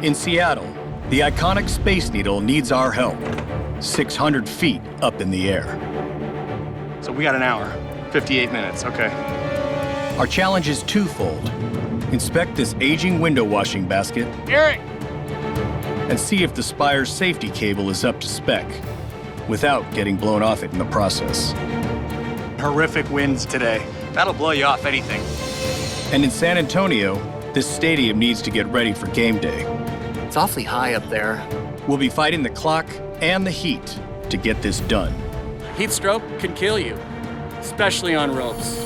In Seattle, the iconic Space Needle needs our help, 600 feet up in the air. So we got an hour, 58 minutes, okay. Our challenge is twofold. Inspect this aging window washing basket. Eric! And see if the Spire's safety cable is up to spec, without getting blown off it in the process. Horrific winds today. That'll blow you off anything. And in San Antonio, this stadium needs to get ready for game day. It's awfully high up there. We'll be fighting the clock and the heat to get this done. Heat stroke can kill you, especially on ropes.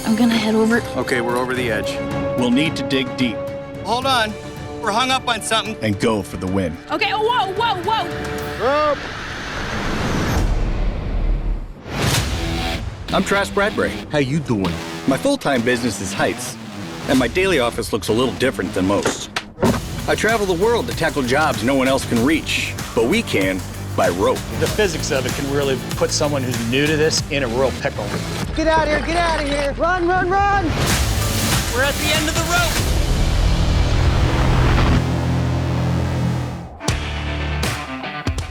I'm gonna head over. Okay, we're over the edge. We'll need to dig deep Hold on. We're hung up on something. and go for the win. Okay, oh, whoa, whoa, whoa! I'm Trash Bradbury. How you doing? My full-time business is heights, and my daily office looks a little different than most. I travel the world to tackle jobs no one else can reach, but we can by rope. The physics of it can really put someone who's new to this in a real pickle. Get out of here, get out of here! Run, run, run! We're at the end of the rope.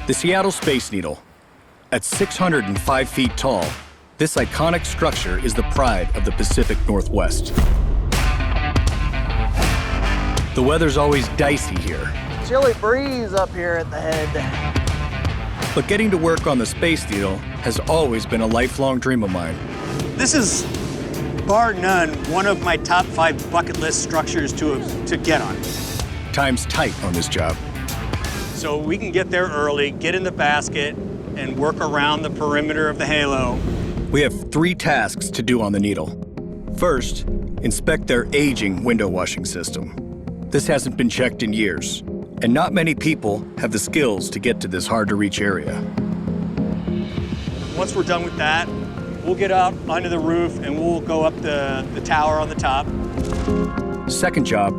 The Seattle Space Needle. At 605 feet tall, this iconic structure is the pride of the Pacific Northwest. The weather's always dicey here, Chilly breeze up here at the head. but getting to work on the Space Needle has always been a lifelong dream of mine. This is, bar none, one of my top 5 bucket list structures to get on. Time's tight on this job. So we can get there early, get in the basket, and work around the perimeter of the halo. We have 3 tasks to do on the Needle. First, inspect their aging window washing system. This hasn't been checked in years, and not many people have the skills to get to this hard-to-reach area. Once we're done with that, we'll get up onto the roof and we'll go up the tower on the top. Second job,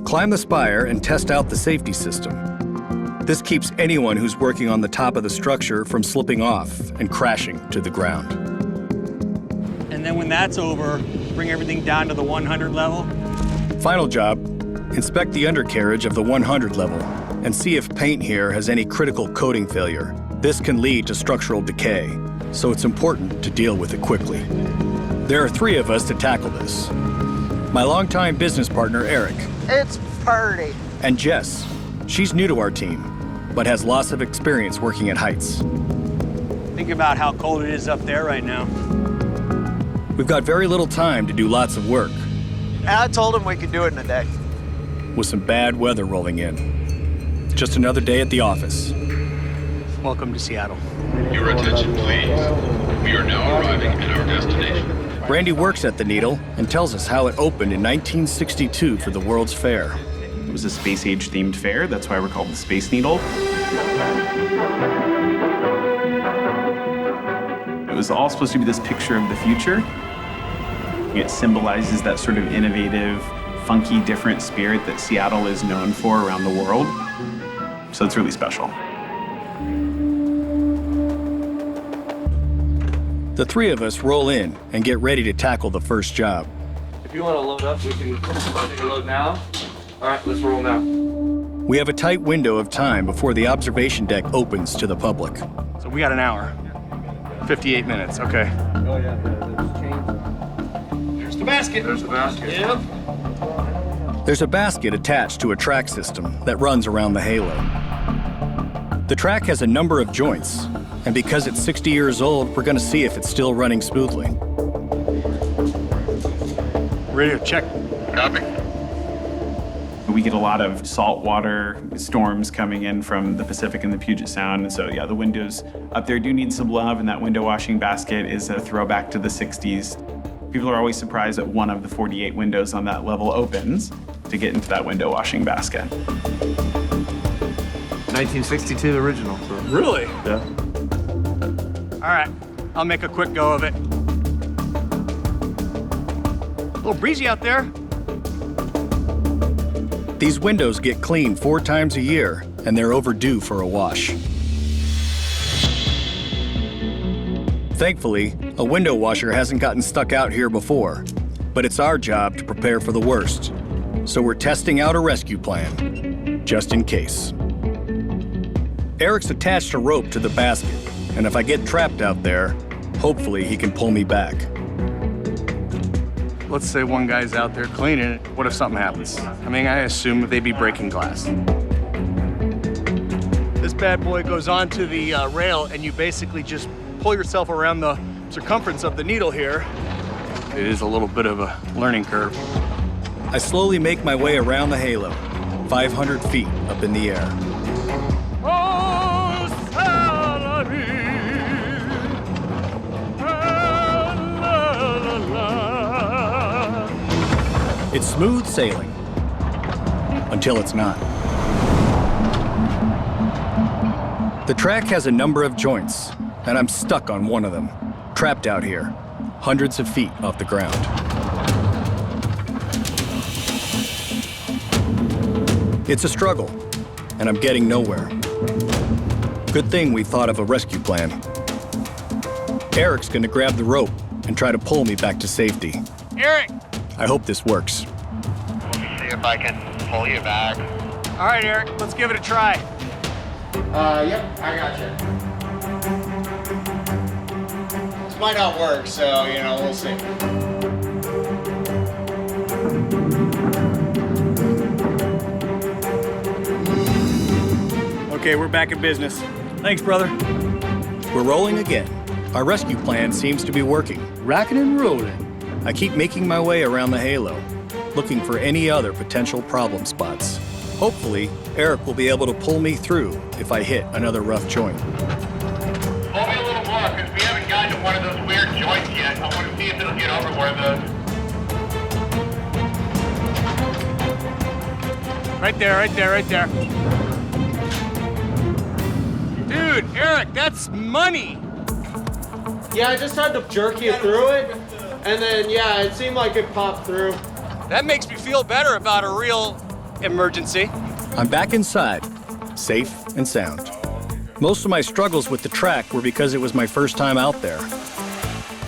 climb the spire and test out the safety system. This keeps anyone who's working on the top of the structure from slipping off and crashing to the ground. And then when that's over, bring everything down to the 100 level. Final job, inspect the undercarriage of the 100 level and see if paint here has any critical coating failure. This can lead to structural decay, so it's important to deal with it quickly. There are 3 of us to tackle this. My longtime business partner, Eric. It's pretty. And Jess. She's new to our team, but has lots of experience working at heights. Think about how cold it is up there right now. We've got very little time to do lots of work, I told him we could do it in a day. with some bad weather rolling in. Just another day at the office. Welcome to Seattle. Your attention, please. We are now arriving at our destination. Randy works at the Needle and tells us how it opened in 1962 for the World's Fair. It was a space-age themed fair. That's why we're called the Space Needle. It was all supposed to be this picture of the future. It symbolizes that sort of innovative, funky, different spirit that Seattle is known for around the world. So it's really special. The 3 of us roll in and get ready to tackle the first job. If you want to load up, we can take a load now. All right, let's roll now. We have a tight window of time before the observation deck opens to the public. So we got an hour, 58 minutes, okay. There's the basket. There's the basket. Yep. There's a basket attached to a track system that runs around the halo. The track has a number of joints, and because it's 60 years old, we're going to see if it's still running smoothly. Ready to check. Copy. We get a lot of saltwater storms coming in from the Pacific and the Puget Sound. And so, yeah, the windows up there do need some love, and that window washing basket is a throwback to the 60s. People are always surprised that one of the 48 windows on that level opens to get into that window washing basket. 1962 original. So. Really? Yeah. All right, I'll make a quick go of it. A little breezy out there. These windows get cleaned 4 times a year, and they're overdue for a wash. Thankfully, a window washer hasn't gotten stuck out here before, but it's our job to prepare for the worst. So we're testing out a rescue plan. just in case. Eric's attached a rope to the basket, and if I get trapped out there, hopefully he can pull me back. Let's say one guy's out there cleaning it. What if something happens? I mean, I assume they'd be breaking glass. This bad boy goes onto the rail, and you basically just pull yourself around the circumference of the needle here. It is a little bit of a learning curve. I slowly make my way around the halo, 500 feet up in the air. It's smooth sailing, until it's not. The track has a number of joints, and I'm stuck on one of them, trapped out here, hundreds of feet off the ground. It's a struggle, and I'm getting nowhere. Good thing we thought of a rescue plan. Eric's gonna grab the rope and try to pull me back to safety. Eric! I hope this works. See if I can pull you back. All right, Eric, let's give it a try. Yep, I got you. This might not work, so, we'll see. Okay, we're back in business. Thanks, brother. We're rolling again. Our rescue plan seems to be working. Rocking and rolling. I keep making my way around the halo, looking for any other potential problem spots. Hopefully, Eric will be able to pull me through if I hit another rough joint. Pull me a little more, because we haven't gotten to one of those weird joints yet. I want to see if it'll get over one of those. Right there, right there, right there. Dude, Eric, that's money. Yeah, I just had to jerk you through it, and then, yeah, it seemed like it popped through. That makes me feel better about a real emergency. I'm back inside, safe and sound. Most of my struggles with the track were because it was my first time out there.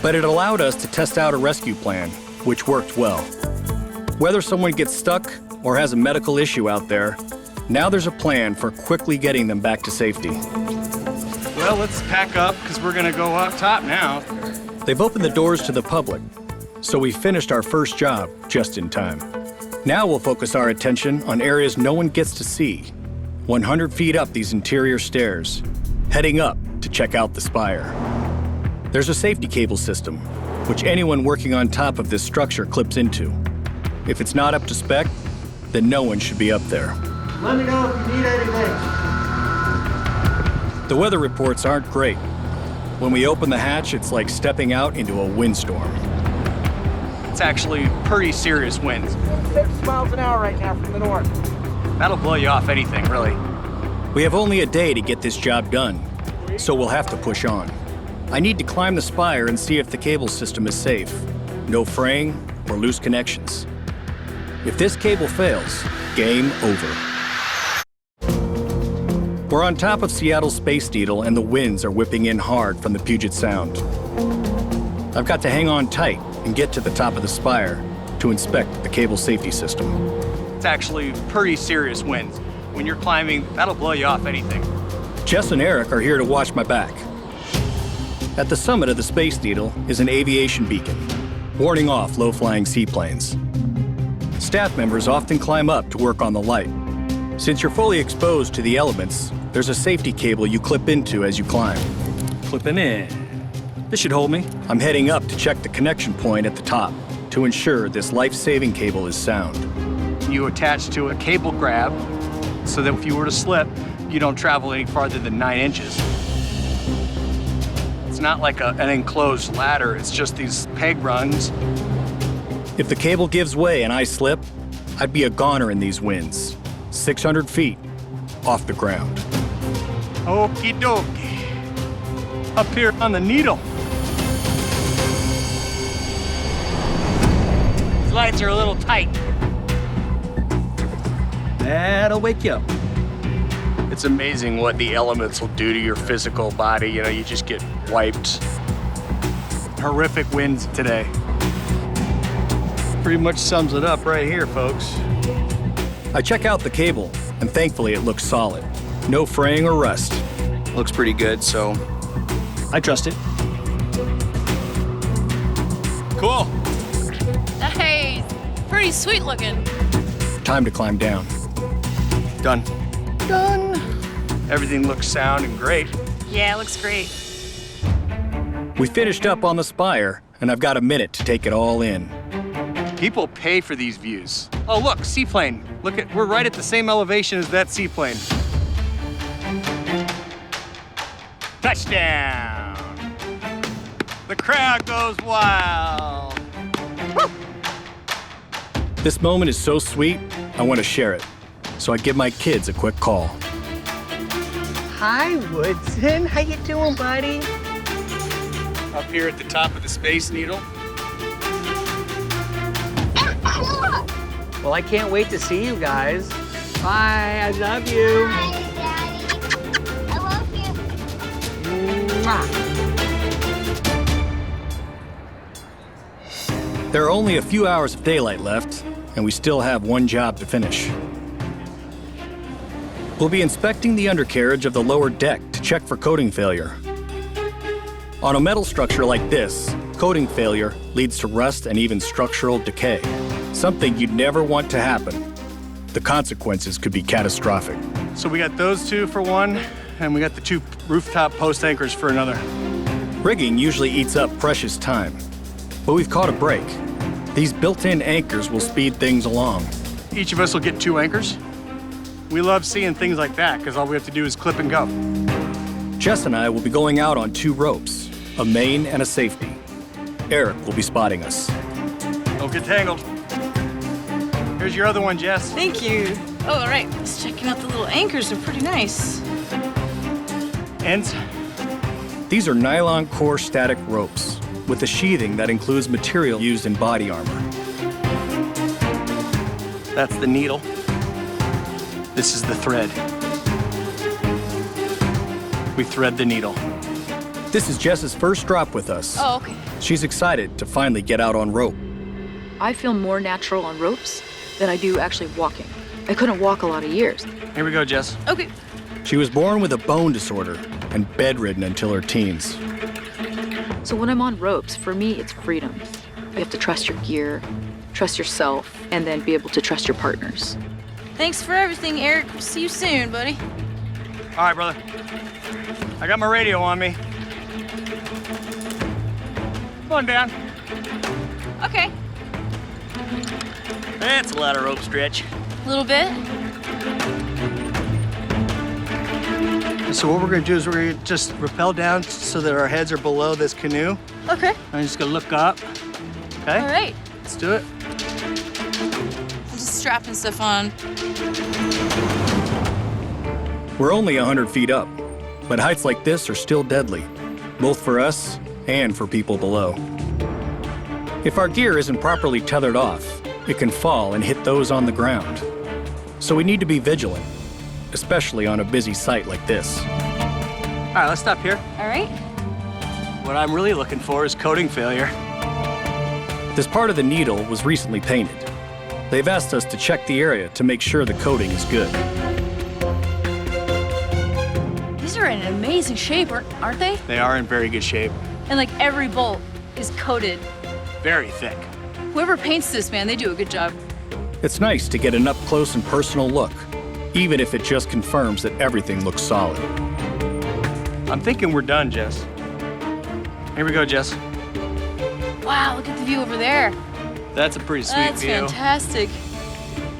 But it allowed us to test out a rescue plan, which worked well. Whether someone gets stuck or has a medical issue out there, now there's a plan for quickly getting them back to safety. Well, let's pack up, because we're gonna go up top now. They've opened the doors to the public, so we finished our first job just in time. Now we'll focus our attention on areas no one gets to see. 100 feet up these interior stairs, heading up to check out the Spire. There's a safety cable system, which anyone working on top of this structure clips into. If it's not up to spec, then no one should be up there. Let me know if you need anything. The weather reports aren't great. When we open the hatch, it's like stepping out into a windstorm. It's actually pretty serious winds. 6 miles an hour right now from the north. That'll blow you off anything, really. We have only a day to get this job done, so we'll have to push on. I need to climb the Spire and see if the cable system is safe. No fraying or loose connections. If this cable fails, game over. We're on top of Seattle Space Needle and the winds are whipping in hard from the Puget Sound. I've got to hang on tight and get to the top of the Spire to inspect the cable safety system. It's actually pretty serious winds. When you're climbing, that'll blow you off anything. Jess and Eric are here to watch my back. At the summit of the Space Needle is an aviation beacon, warning off low-flying seaplanes. Staff members often climb up to work on the light. Since you're fully exposed to the elements, there's a safety cable you clip into as you climb. Clipping in. This should hold me. I'm heading up to check the connection point at the top to ensure this life-saving cable is sound. You attach to a cable grab so that if you were to slip, you don't travel any farther than 9 inches. It's not like an enclosed ladder, it's just these peg rungs. If the cable gives way and I slip, I'd be a goner in these winds, 600 feet off the ground. Okie dokie. Up here on the needle. These lights are a little tight. That'll wake you up. It's amazing what the elements will do to your physical body. You know, you just get wiped. Horrific winds today. Pretty much sums it up right here, folks. I check out the cable and thankfully it looks solid. No fraying or rust. Looks pretty good, so I trust it. Cool. Nice. Pretty sweet looking. Time to climb down. Done. Done. Everything looks sound and great. Yeah, it looks great. We finished up on the Spire, and I've got a minute to take it all in. People pay for these views. Oh, look, seaplane. Look at, we're right at the same elevation as that seaplane. Touchdown! The crowd goes wild. Woo! This moment is so sweet, I want to share it. So I give my kids a quick call. Hi, Woodson. How you doing, buddy? Up here at the top of the Space Needle. Well, I can't wait to see you guys. Bye. I love you. Hi, Daddy. I love you. Mwah. There are only a few hours of daylight left, and we still have one job to finish. We'll be inspecting the undercarriage of the lower deck to check for coating failure. On a metal structure like this, coating failure leads to rust and even structural decay, something you'd never want to happen. The consequences could be catastrophic. So we got those two for one, and we got the two rooftop post anchors for another. Rigging usually eats up precious time, but we've caught a break. These built-in anchors will speed things along. Each of us will get 2 anchors. We love seeing things like that, because all we have to do is clip and go. Jess and I will be going out on 2 ropes, a main and a safety. Eric will be spotting us. Don't get tangled. Here's your other one, Jess. Thank you. Oh, all right. Just checking out the little anchors. They're pretty nice. Ends. These are nylon core static ropes with a sheathing that includes material used in body armor. That's the needle. This is the thread. We thread the needle. This is Jess's first drop with us. Oh, okay. She's excited to finally get out on rope. I feel more natural on ropes than I do actually walking. I couldn't walk a lot of years. Here we go, Jess. Okay. She was born with a bone disorder and bedridden until her teens. So when I'm on ropes, for me, it's freedom. You have to trust your gear, trust yourself, and then be able to trust your partners. Thanks for everything, Eric. See you soon, buddy. All right, brother. I got my radio on me. Come on down. Okay. That's a lot of rope stretch. A little bit. So what we're gonna do is we're gonna just rappel down so that our heads are below this canoe. Okay. I'm just gonna look up. Okay? All right. Let's do it. I'm just strapping stuff on. We're only 100 feet up, but heights like this are still deadly, both for us and for people below. If our gear isn't properly tethered off, it can fall and hit those on the ground. So we need to be vigilant, especially on a busy site like this. All right, let's stop here. All right. What I'm really looking for is coating failure. This part of the needle was recently painted. They've asked us to check the area to make sure the coating is good. These are in amazing shape, aren't they? They are in very good shape. And like every bolt is coated. Very thick. Whoever paints this, man, they do a good job. It's nice to get an up-close and personal look, even if it just confirms that everything looks solid. I'm thinking we're done, Jess. Here we go, Jess. Wow, look at the view over there. That's a pretty sweet That's view. fantastic.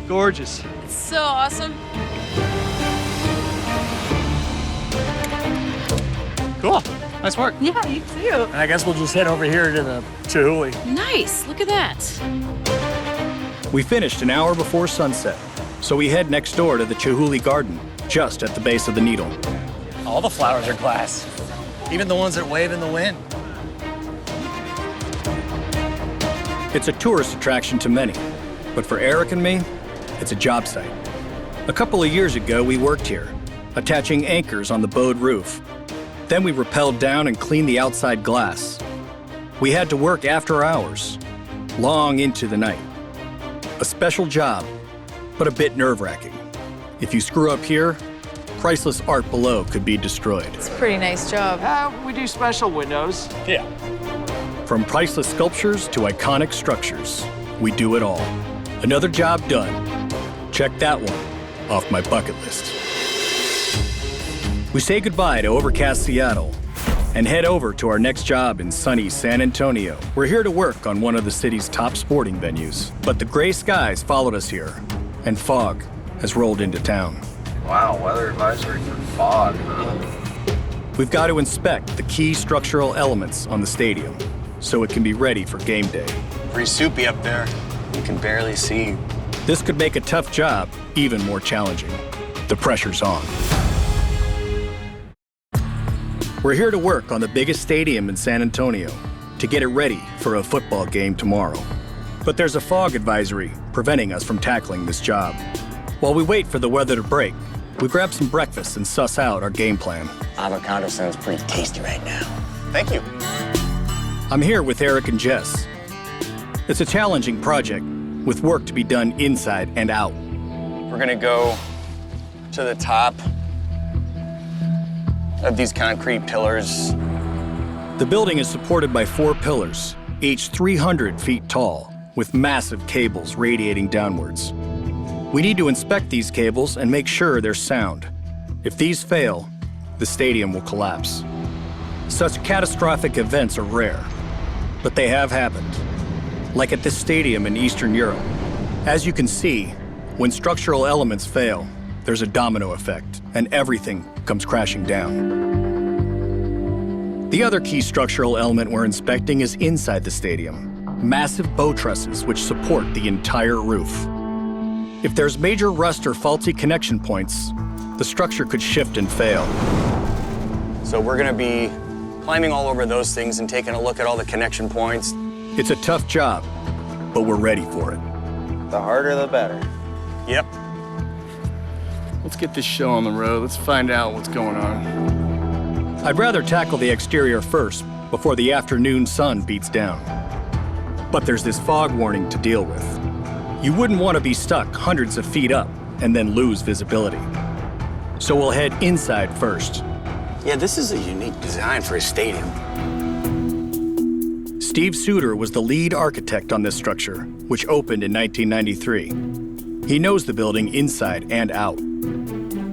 Gorgeous. It's so awesome. Cool. Nice work. Yeah, you too. And I guess we'll just head over here to the Chihuly. Nice, look at that. We finished an hour before sunset, so we head next door to the Chihuly Garden, just at the base of the needle. All the flowers are glass, even the ones that wave in the wind. It's a tourist attraction to many, but for Eric and me, it's a job site. A couple of years ago, we worked here, attaching anchors on the bowed roof. Then we rappelled down and cleaned the outside glass. We had to work after hours, long into the night. A special job, but a bit nerve-wracking. If you screw up here, priceless art below could be destroyed. It's a pretty nice job. We do special windows. Yeah. From priceless sculptures to iconic structures, we do it all. Another job done. Check that one off my bucket list. We say goodbye to overcast Seattle and head over to our next job in sunny San Antonio. We're here to work on one of the city's top sporting venues, but the gray skies followed us here, and fog has rolled into town. Wow, weather advisory for fog, huh? We've got to inspect the key structural elements on the stadium so it can be ready for game day. Pretty soupy up there. You can barely see. This could make a tough job even more challenging. The pressure's on. We're here to work on the biggest stadium in San Antonio to get it ready for a football game tomorrow. But there's a fog advisory preventing us from tackling this job. While we wait for the weather to break, we grab some breakfast and suss out our game plan. Avocado sounds pretty tasty right now. Thank you. I'm here with Eric and Jess. It's a challenging project with work to be done inside and out. We're gonna go to the top of these concrete pillars. The building is supported by 4 pillars, each 300 feet tall, with massive cables radiating downwards. We need to inspect these cables and make sure they're sound. If these fail, the stadium will collapse. Such catastrophic events are rare, but they have happened, like at this stadium in Eastern Europe. As you can see, when structural elements fail, there's a domino effect, and everything comes crashing down. The other key structural element we're inspecting is inside the stadium. Massive bow trusses which support the entire roof. If there's major rust or faulty connection points, the structure could shift and fail. So we're gonna be climbing all over those things and taking a look at all the connection points. It's a tough job, but we're ready for it. The harder, the better. Yep. Let's get this show on the road. Let's find out what's going on. I'd rather tackle the exterior first before the afternoon sun beats down. But there's this fog warning to deal with. You wouldn't want to be stuck hundreds of feet up and then lose visibility. So we'll head inside first. Yeah, this is a unique design for a stadium. Steve Suter was the lead architect on this structure, which opened in 1993. He knows the building inside and out.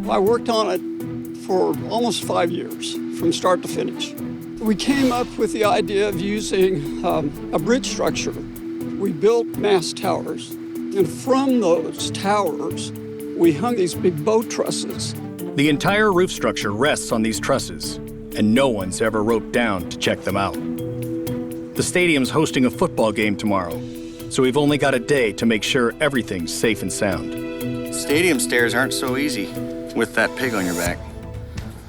I worked on it for almost 5 years, from start to finish. We came up with the idea of using a bridge structure. We built mast towers, and from those towers, we hung these big bow trusses. The entire roof structure rests on these trusses, and no one's ever roped down to check them out. The stadium's hosting a football game tomorrow, so we've only got a day to make sure everything's safe and sound. Stadium stairs aren't so easy with that pig on your back.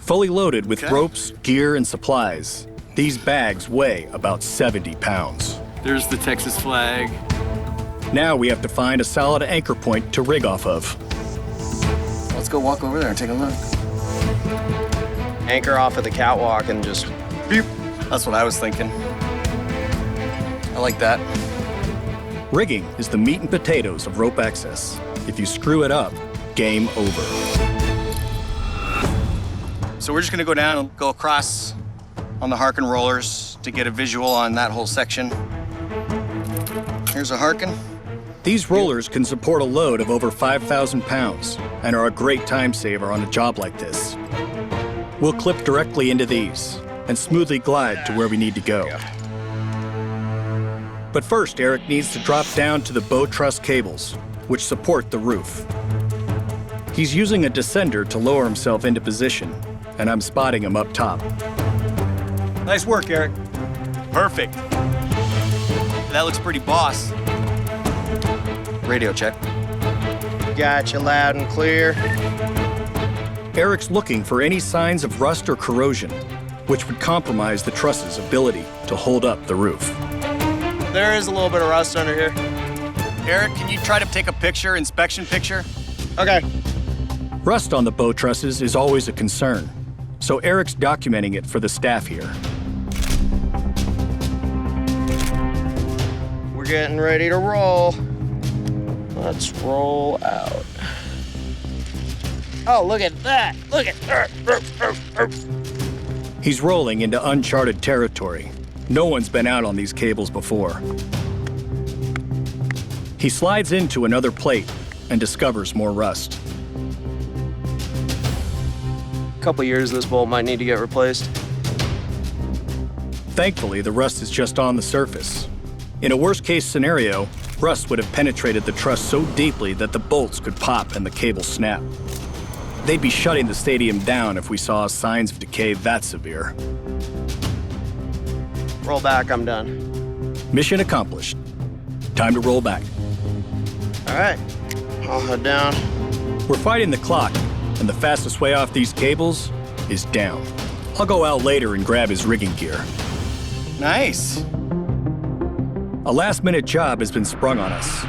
Fully loaded with ropes, gear, and supplies, these bags weigh about 70 pounds. There's the Texas flag. Now we have to find a solid anchor point to rig off of. Let's go walk over there and take a look. Anchor off of the catwalk and just beep. That's what I was thinking. I like that. Rigging is the meat and potatoes of rope access. If you screw it up, game over. So we're just gonna go down and go across on the Harken rollers to get a visual on that whole section. Here's a Harken. These rollers can support a load of over 5,000 pounds and are a great time saver on a job like this. We'll clip directly into these and smoothly glide to where we need to go. But first, Eric needs to drop down to the bow truss cables, which support the roof. He's using a descender to lower himself into position, and I'm spotting him up top. Nice work, Eric. Perfect. That looks pretty boss. Radio check. Got you loud and clear. Eric's looking for any signs of rust or corrosion, which would compromise the truss's ability to hold up the roof. There is a little bit of rust under here. Eric, can you try to take a picture, inspection picture? Okay. Rust on the bow trusses is always a concern, so Eric's documenting it for the staff here. We're getting ready to roll. Let's roll out. Oh, look at that. Look at He's rolling into uncharted territory. No one's been out on these cables before. He slides into another plate and discovers more rust. Couple years, this bolt might need to get replaced. Thankfully, the rust is just on the surface. In a worst-case scenario, rust would have penetrated the truss so deeply that the bolts could pop and the cable snap. They'd be shutting the stadium down if we saw signs of decay that severe. Roll back, I'm done. Mission accomplished. Time to roll back. All right, I'll head down. We're fighting the clock, and the fastest way off these cables is down. I'll go out later and grab his rigging gear. Nice. A last-minute job has been sprung on us.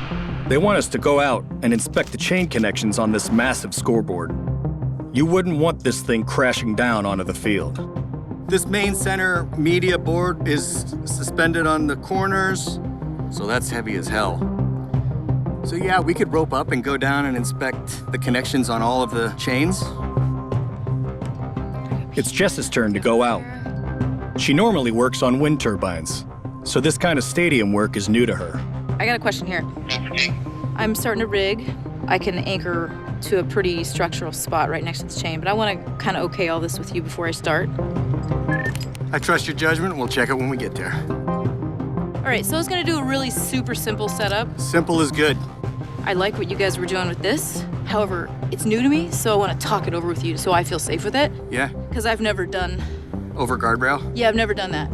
They want us to go out and inspect the chain connections on this massive scoreboard. You wouldn't want this thing crashing down onto the field. This main center media board is suspended on the corners, so that's heavy as hell. So yeah, we could rope up and go down and inspect the connections on all of the chains. It's Jess's turn to go out. She normally works on wind turbines, so this kind of stadium work is new to her. I got a question here. I'm starting to rig. I can anchor to a pretty structural spot right next to the chain, but I want to kind of okay all this with you before I start. I trust your judgment. We'll check it when we get there. All right, so I was going to do a really super simple setup. Simple is good. I like what you guys were doing with this. However, it's new to me, so I want to talk it over with you so I feel safe with it. Yeah? Because I've never done... Over guardrail? Yeah, I've never done that.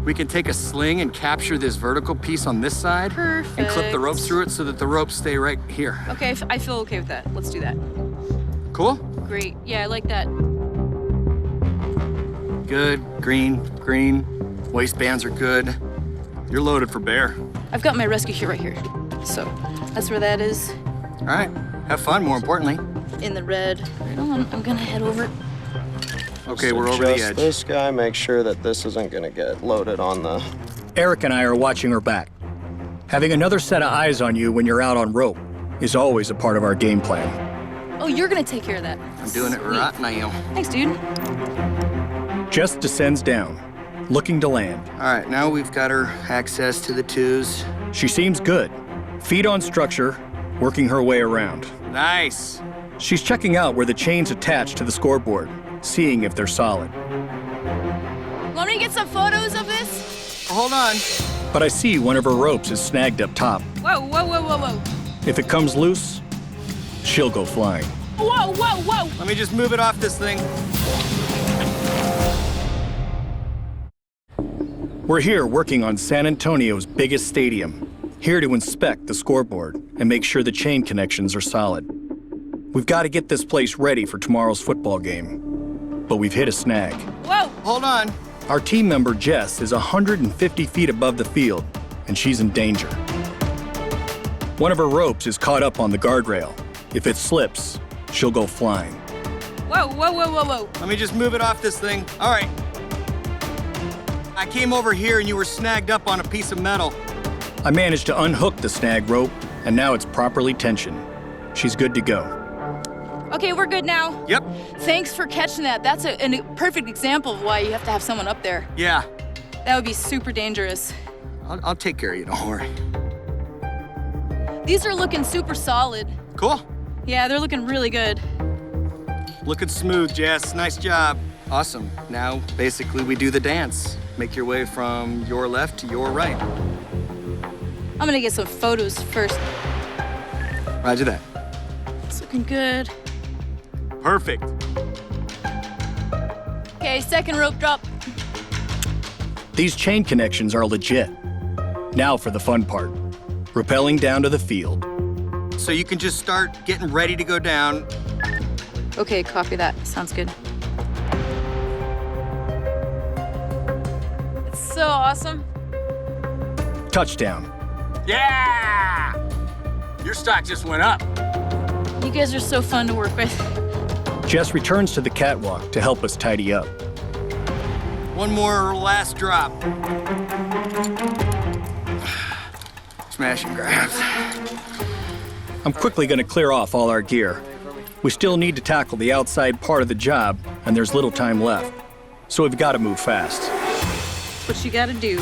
We can take a sling and capture this vertical piece on this side. Perfect. And clip the ropes through it so that the ropes stay right here. Okay, I feel okay with that. Let's do that. Cool? Great. Yeah, I like that. Good. Green. Waistbands are good. You're loaded for bear. I've got my rescue kit right here. So that's where that is. All right. Have fun, more importantly. In the red. Right on. I'm going to head over. Okay, So we're over the just edge. This guy, make sure that this isn't gonna get loaded on the... Eric and I are watching her back. Having another set of eyes on you when you're out on rope is always a part of our game plan. Oh, you're going to take care of that. I'm doing it right now. Thanks, dude. Jess descends down, looking to land. All right, now we've got her access to the twos. She seems good. Feet on structure, working her way around. Nice. She's checking out where the chain's attached to the scoreboard, seeing if they're solid. Want me to get some photos of this? Hold on. But I see one of her ropes is snagged up top. Whoa. If it comes loose, she'll go flying. Whoa. Let me just move it off this thing. We're here working on San Antonio's biggest stadium, here to inspect the scoreboard and make sure the chain connections are solid. We've got to get this place ready for tomorrow's football game, but we've hit a snag. Whoa! Hold on. Our team member Jess is 150 feet above the field, and she's in danger. One of her ropes is caught up on the guardrail. If it slips, she'll go flying. Whoa. Let me just move it off this thing. All right. I came over here and you were snagged up on a piece of metal. I managed to unhook the snag rope, and now it's properly tensioned. She's good to go. Okay, we're good now. Yep. Thanks for catching that. That's a perfect example of why you have to have someone up there. Yeah. That would be super dangerous. I'll take care of you, don't worry. These are looking super solid. Cool. Yeah, they're looking really good. Looking smooth, Jess. Nice job. Awesome. Now, basically, we do the dance. Make your way from your left to your right. I'm gonna get some photos first. Roger that. It's looking good. Perfect. Okay, second rope drop. These chain connections are legit. Now for the fun part, rappelling down to the field. So you can just start getting ready to go down. Okay, copy that. Sounds good. It's so awesome. Touchdown. Yeah! Your stock just went up. You guys are so fun to work with. Jess returns to the catwalk to help us tidy up. One more last drop. Smash and grabs. I'm quickly going to clear off all our gear. We still need to tackle the outside part of the job, and there's little time left. So we've got to move fast. What you gotta do.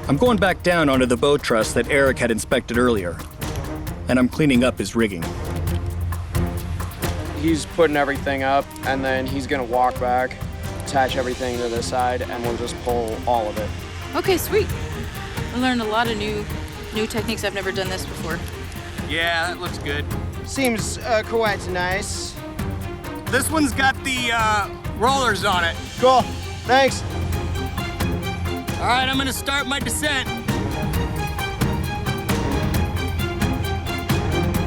I'm going back down onto the bow truss that Eric had inspected earlier, and I'm cleaning up his rigging. He's putting everything up, and then he's gonna walk back, attach everything to the side, and we'll just pull all of it. Okay, sweet. I learned a lot of new techniques. I've never done this before. Yeah, that looks good. Seems quite nice. This one's got the rollers on it. Cool, thanks. All right, I'm gonna start my descent.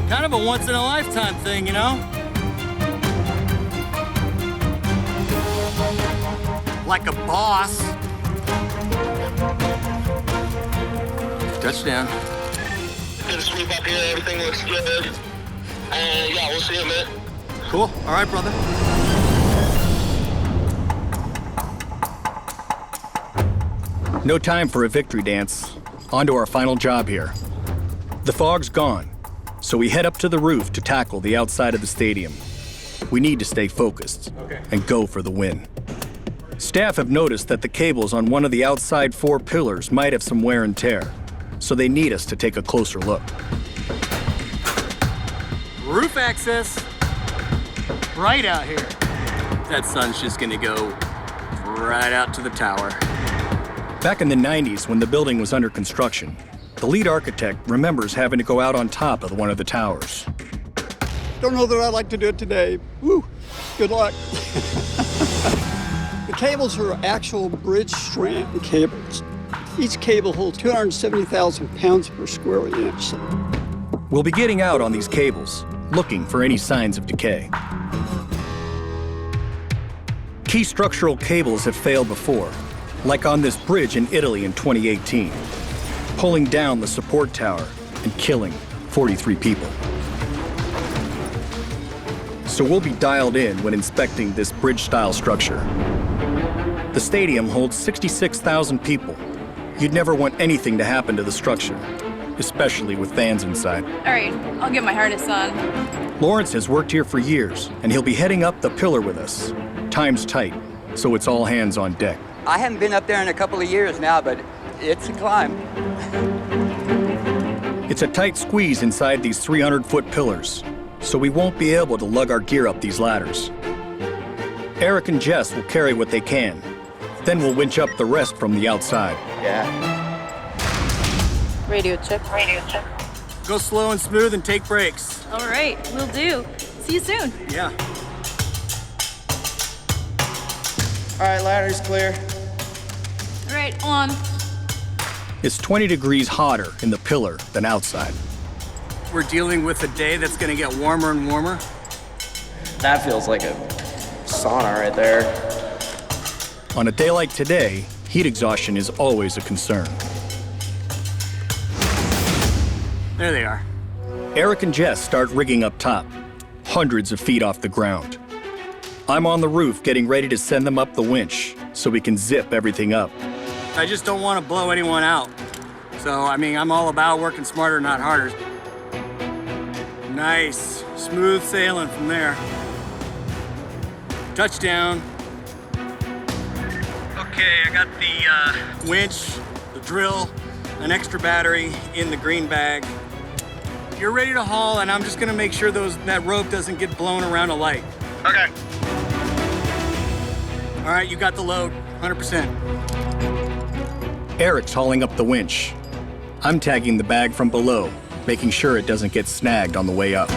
Kind of a once-in-a-lifetime thing, you know? Like a boss. Touchdown. Good sweep up here, everything looks good. And yeah, we'll see you in a minute. Cool, all right, brother. No time for a victory dance. On to our final job here. The fog's gone, so we head up to the roof to tackle the outside of the stadium. We need to stay focused and go for the win. Staff have noticed that the cables on one of the outside 4 pillars might have some wear and tear, so they need us to take a closer look. Roof access. Right out here. That sun's just gonna go right out to the tower. Back in the 90s, when the building was under construction, the lead architect remembers having to go out on top of one of the towers. Don't know that I'd like to do it today. Woo, good luck. The cables are actual bridge strand cables. Each cable holds 270,000 pounds per square inch. We'll be getting out on these cables, looking for any signs of decay. Key structural cables have failed before, like on this bridge in Italy in 2018, pulling down the support tower and killing 43 people. So we'll be dialed in when inspecting this bridge-style structure. The stadium holds 66,000 people. You'd never want anything to happen to the structure, especially with fans inside. All right, I'll get my harness on. Lawrence has worked here for years, and he'll be heading up the pillar with us. Time's tight, so it's all hands on deck. I haven't been up there in a couple of years now, but it's a climb. It's a tight squeeze inside these 300-foot pillars, so we won't be able to lug our gear up these ladders. Eric and Jess will carry what they can. Then we'll winch up the rest from the outside. Yeah. Radio check. Radio check. Go slow and smooth and take breaks. All right, will do. See you soon. Yeah. All right, ladder's clear. All right, on. It's 20 degrees hotter in the pillar than outside. We're dealing with a day that's gonna get warmer and warmer. That feels like a sauna right there. On a day like today, heat exhaustion is always a concern. There they are. Eric and Jess start rigging up top, hundreds of feet off the ground. I'm on the roof getting ready to send them up the winch so we can zip everything up. I just don't want to blow anyone out. So, I mean, I'm all about working smarter, not harder. Nice, smooth sailing from there. Touchdown. Okay, I got the winch, the drill, an extra battery in the green bag. You're ready to haul, and I'm just gonna make sure that rope doesn't get blown around a light. Okay. All right, you got the load, 100%. Eric's hauling up the winch. I'm tagging the bag from below, making sure it doesn't get snagged on the way up.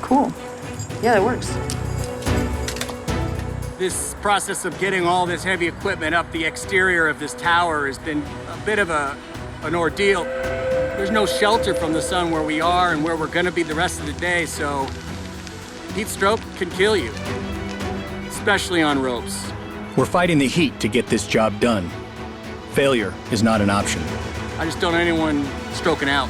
Cool. Yeah, that works. This process of getting all this heavy equipment up the exterior of this tower has been a bit of an ordeal. There's no shelter from the sun where we are and where we're gonna be the rest of the day, so heat stroke can kill you, especially on ropes. We're fighting the heat to get this job done. Failure is not an option. I just don't want anyone stroking out.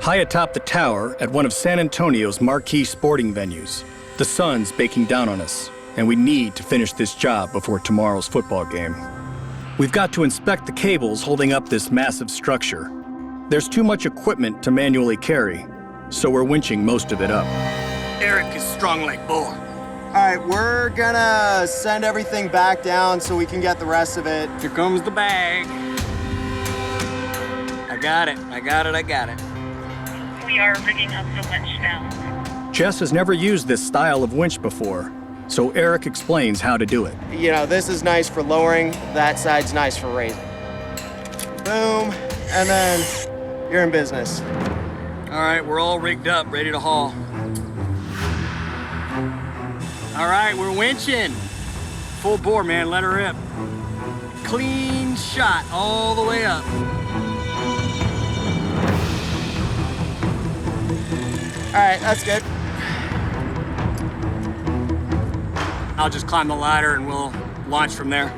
High atop the tower at one of San Antonio's marquee sporting venues, the sun's baking down on us, and we need to finish this job before tomorrow's football game. We've got to inspect the cables holding up this massive structure. There's too much equipment to manually carry, so we're winching most of it up. Eric is strong like bull. All right, we're gonna send everything back down so we can get the rest of it. Here comes the bag. I got it. We are rigging up the winch now. Jess has never used this style of winch before, so Eric explains how to do it. You know, this is nice for lowering, that side's nice for raising. Boom, and then you're in business. All right, we're all rigged up, ready to haul. All right, we're winching. Full bore, man, let her rip. Clean shot all the way up. All right, that's good. I'll just climb the ladder and we'll launch from there.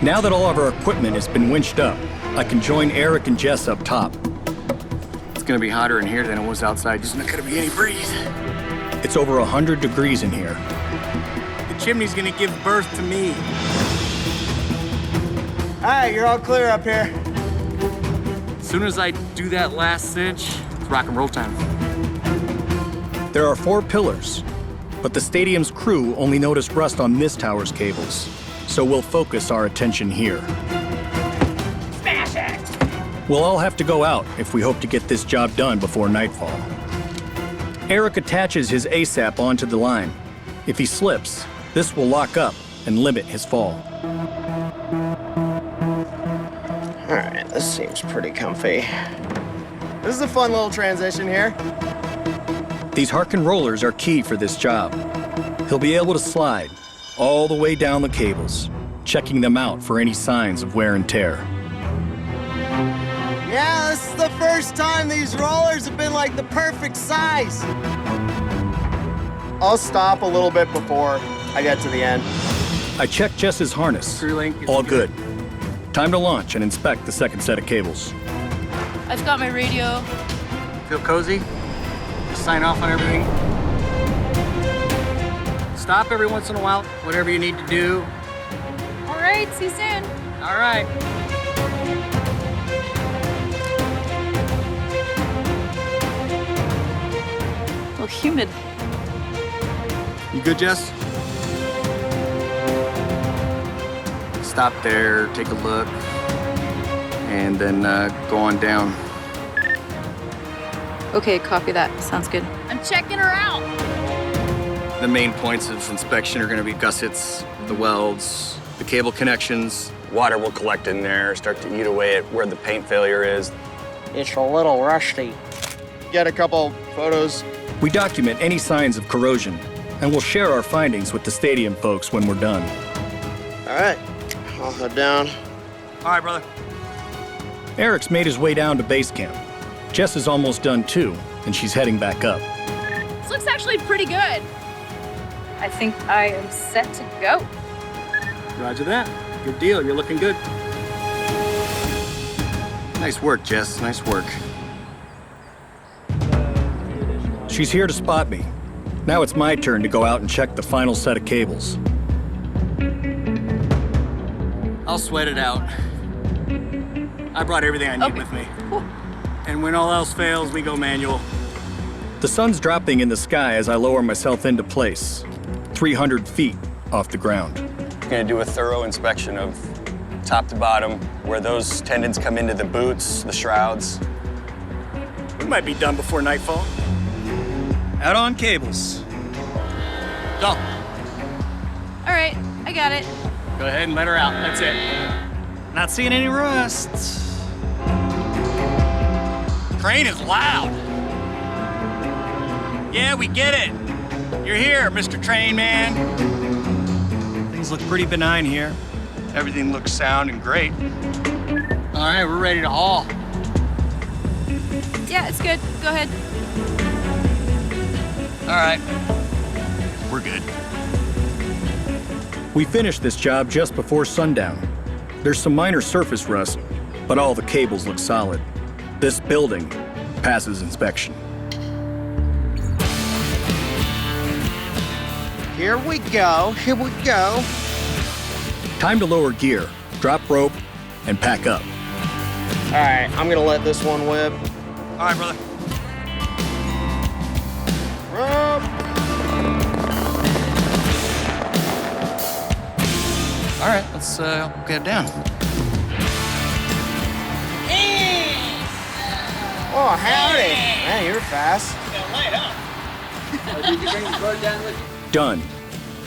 Now that all of our equipment has been winched up, I can join Eric and Jess up top. It's gonna be hotter in here than it was outside. There's not gonna be any breeze. It's over 100 degrees in here. The chimney's gonna give birth to me. All right, you're all clear up here. As soon as I do that last cinch, it's rock and roll time. There are 4 pillars, but the stadium's crew only noticed rust on this tower's cables, so we'll focus our attention here. Smash it! We'll all have to go out if we hope to get this job done before nightfall. Eric attaches his ASAP onto the line. If he slips, this will lock up and limit his fall. All right, this seems pretty comfy. This is a fun little transition here. These Harkin rollers are key for this job. He'll be able to slide all the way down the cables, checking them out for any signs of wear and tear. Yeah, this is the first time these rollers have been like the perfect size. I'll stop a little bit before I get to the end. I checked Jess's harness. Crew link is All good. Time to launch and inspect the second set of cables. I've got my radio. Feel cozy? Just sign off on everything. Stop every once in a while, whatever you need to do. All right, see you soon. All right. A little humid. You good, Jess? Stop there, take a look, and then go on down. Okay, copy that. Sounds good. I'm checking her out. The main points of inspection are gonna be gussets, the welds, the cable connections. Water will collect in there, start to eat away at where the paint failure is. It's a little rusty. Get a couple photos. We document any signs of corrosion, and we'll share our findings with the stadium folks when we're done. All right, I'll head down. All right, brother. Eric's made his way down to base camp. Jess is almost done too, and she's heading back up. This looks actually pretty good. I think I am set to go. Roger that. Good deal, you're looking good. Nice work, Jess, nice work. She's here to spot me. Now it's my turn to go out and check the final set of cables. I'll sweat it out. I brought everything I need with me. And when all else fails, we go manual. The sun's dropping in the sky as I lower myself into place, 300 feet off the ground. We're gonna do a thorough inspection of top to bottom, where those tendons come into the boots, the shrouds. We might be done before nightfall. Out on cables. Go. All right, I got it. Go ahead and let her out, that's it. Not seeing any rust. Crane is loud. Yeah, we get it. You're here, Mr. Train Man. Things look pretty benign here. Everything looks sound and great. All right, we're ready to haul. Yeah, it's good. Go ahead. All right, we're good. We finished this job just before sundown. There's some minor surface rust, but all the cables look solid. This building passes inspection. Here we go, here we go. Time to lower gear, drop rope, and pack up. All right, I'm gonna let this one whip. All right, brother. Rope. All right, let's get it down. Oh, howdy. Man, you're fast. Did you bring the boat down with you? Done,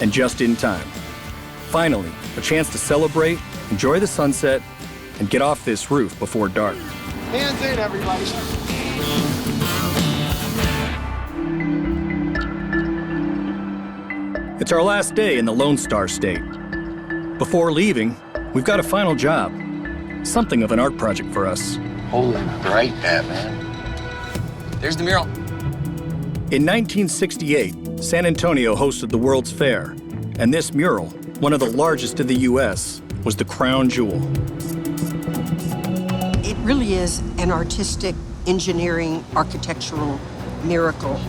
and just in time. Finally, a chance to celebrate, enjoy the sunset, and get off this roof before dark. Hands in, everybody. It's our last day in the Lone Star State. Before leaving, we've got a final job. Something of an art project for us. Holy bright, Batman. There's the mural. In 1968, San Antonio hosted the World's Fair, and this mural, one of the largest in the U.S., was the crown jewel. It really is an artistic, engineering, architectural miracle.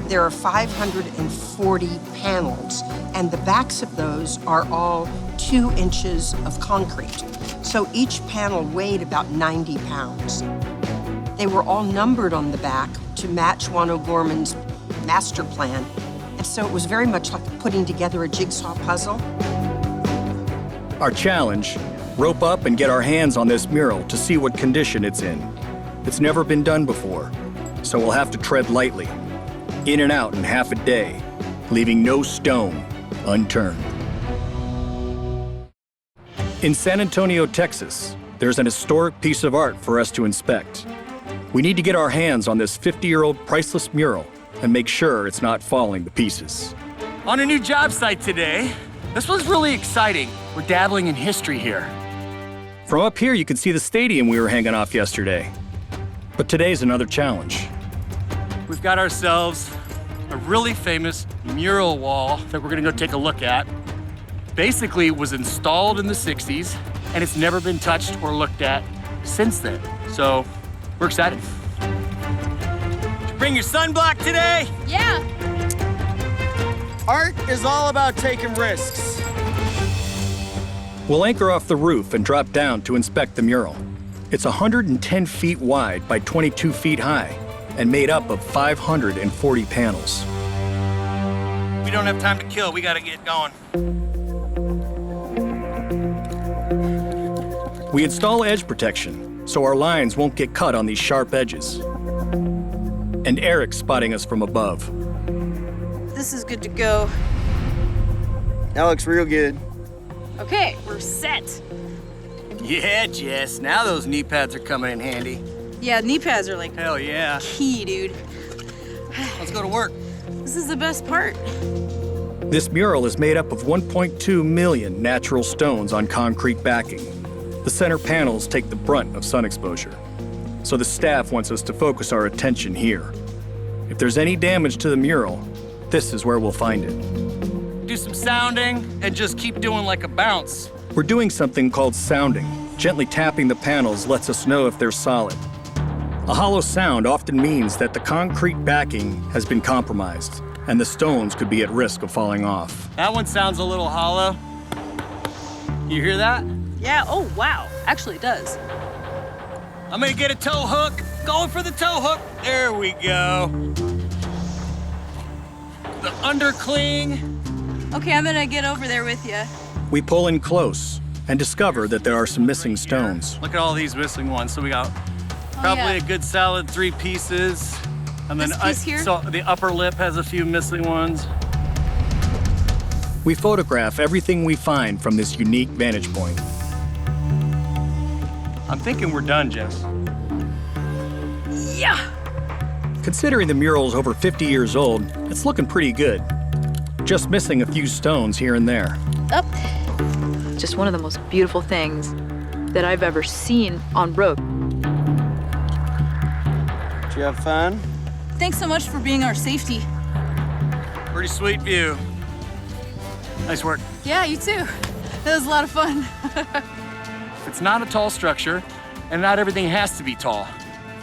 There are 540 panels, and the backs of those are all 2 inches of concrete. So each panel weighed about 90 pounds. They were all numbered on the back to match Juan O'Gorman's master plan. And so it was very much like putting together a jigsaw puzzle. Our challenge, rope up and get our hands on this mural to see what condition it's in. It's never been done before, so we'll have to tread lightly. In and out in half a day, leaving no stone unturned. In San Antonio, Texas, there's an historic piece of art for us to inspect. We need to get our hands on this 50-year-old priceless mural and make sure it's not falling to pieces. On a new job site today. This one's really exciting. We're dabbling in history here. From up here, you can see the stadium we were hanging off yesterday. But today's another challenge. We've got ourselves a really famous mural wall that we're gonna go take a look at. Basically, it was installed in the 60s, and it's never been touched or looked at since then. So, we're excited. Did you bring your sunblock today? Yeah. Art is all about taking risks. We'll anchor off the roof and drop down to inspect the mural. It's 110 feet wide by 22 feet high and made up of 540 panels. We don't have time to kill. We gotta get going. We install edge protection so our lines won't get cut on these sharp edges. And Eric's spotting us from above. This is good to go. That looks real good. Okay, we're set. Yeah, Jess, now those knee pads are coming in handy. Yeah, knee pads are like Hell yeah. key, dude. Let's go to work. This is the best part. This mural is made up of 1.2 million natural stones on concrete backing. The center panels take the brunt of sun exposure, so the staff wants us to focus our attention here. If there's any damage to the mural, this is where we'll find it. Do some sounding and just keep doing like a bounce. We're doing something called sounding. Gently tapping the panels lets us know if they're solid. A hollow sound often means that the concrete backing has been compromised, and the stones could be at risk of falling off. That one sounds a little hollow. You hear that? Yeah, oh wow. Actually, it does. I'm gonna get a tow hook. Going for the tow hook. There we go. The undercling. Okay, I'm gonna get over there with you. We pull in close and discover that there are some missing stones. Look at all these missing ones. So we got probably a good solid 3 pieces. And then This piece here? so the upper lip has a few missing ones. We photograph everything we find from this unique vantage point. I'm thinking we're done, Jess. Yeah. Considering the mural's over 50 years old, it's looking pretty good. Just missing a few stones here and there. Up. Just one of the most beautiful things that I've ever seen on rope. Did you have fun? Thanks so much for being our safety. Pretty sweet view. Nice work. Yeah, you too. That was a lot of fun. It's not a tall structure, and not everything has to be tall.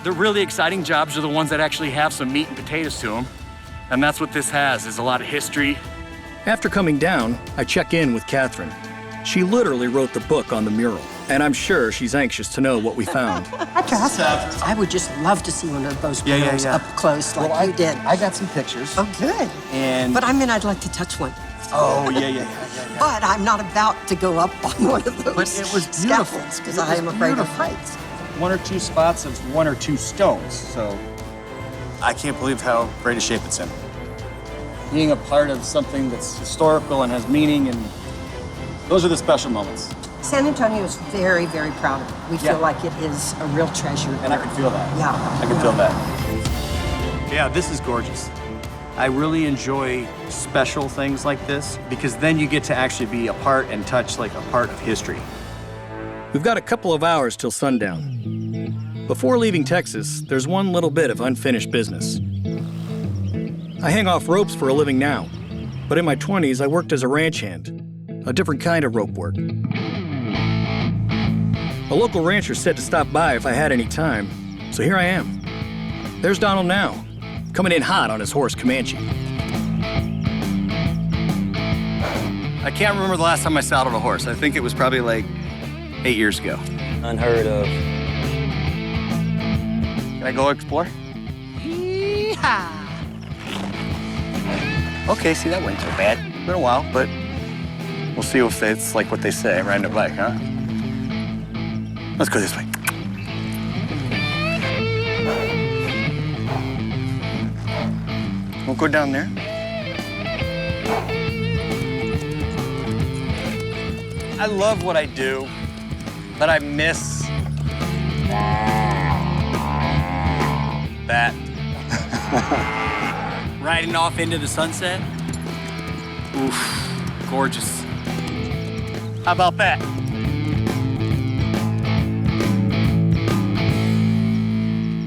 The really exciting jobs are the ones that actually have some meat and potatoes to them. And that's what this has, is a lot of history After coming down, I check in with Catherine. She literally wrote the book on the mural, and I'm sure she's anxious to know what we found. I would just love to see one of those panels up close like you did. I got some pictures. Oh, good. And But I mean, I'd like to touch one. oh yeah. But I'm not about to go up on one of those But it was beautiful. scaffolds because I am afraid of heights. One or two spots of one or two stones. So I can't believe how great a shape it's in. Being a part of something that's historical and has meaning, and those are the special moments. San Antonio is very, very proud of it. We feel Yeah. like it is a real treasure. And I can feel that. Yeah. I can feel that. Yeah, this is gorgeous. I really enjoy special things like this because then you get to actually be a part and touch like a part of history. We've got a couple of hours till sundown. Before leaving Texas, there's one little bit of unfinished business. I hang off ropes for a living now, but in my 20s, I worked as a ranch hand, a different kind of rope work. A local rancher said to stop by if I had any time, so here I am. There's Donald now, coming in hot on his horse Comanche. I can't remember the last time I saddled a horse. I think it was probably like 8 years ago. Unheard of. Can I go explore? Yeehaw! Okay, see, that wasn't so bad. Been a while, but we'll see if it's like what they say, riding a bike, huh? Let's go this way. We'll go down there. I love what I do, but I miss that. Riding off into the sunset. Oof, gorgeous. How about that?